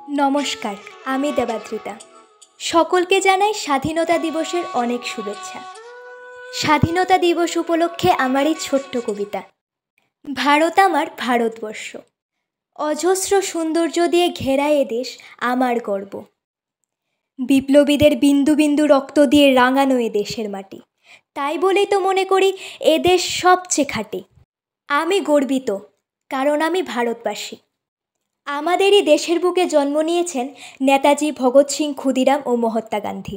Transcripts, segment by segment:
নমস্কার, আমি দেবাদ্রিতা। সকলকে জানাই স্বাধীনতা দিবসের অনেক শুভেচ্ছা। স্বাধীনতা দিবস উপলক্ষে আমার এই ছোট্ট কবিতা। ভারত আমার ভারতবর্ষ, অজস্র সৌন্দর্য দিয়ে ঘেরা এ দেশ আমার গর্ব। বিপ্লবীদের বিন্দু বিন্দু রক্ত দিয়ে রাঙানো এ দেশের মাটি, তাই বলেই তো মনে করি এ দেশ সবচেয়ে খাঁটি। আমি গর্বিত, কারণ আমি ভারতবাসী। আমাদেরই দেশের বুকে জন্ম নিয়েছেন নেতাজি ভগৎ সিং, ক্ষুদিরাম ও মহাত্মা গান্ধী।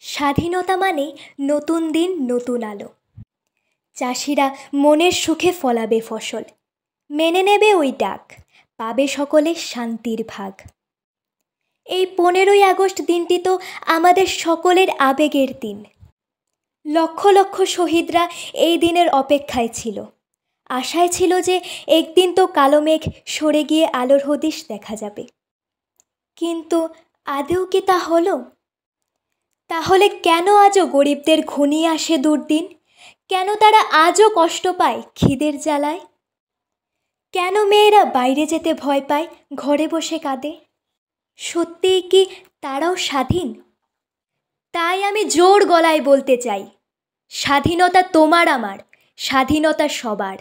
স্বাধীনতা মানে নতুন দিন, নতুন আলো। চাষিরা মনের সুখে ফলাবে ফসল, মেনে নেবে ওই ডাক, পাবে সকলে শান্তির ভাগ। এই 15ই আগস্ট দিনটি তো আমাদের সকলের আবেগের দিন। লক্ষ লক্ষ শহীদরা এই দিনের অপেক্ষায় ছিল, আশায় ছিল যে একদিন তো কালো মেঘ সরে গিয়ে আলোর হদিশ দেখা যাবে। কিন্তু আদৌ কি তা হলো? তাহলে কেন আজও গরিবদের ঘনিয়ে আসে দুর্দিন? কেন তারা আজও কষ্ট পায় খিদের জ্বালায়? কেন মেয়েরা বাইরে যেতে ভয় পায়, ঘরে বসে কাঁদে? সত্যিই কি তারাও স্বাধীন? তাই আমি জোর গলায় বলতে চাই, স্বাধীনতা তোমার আমার, স্বাধীনতা সবার।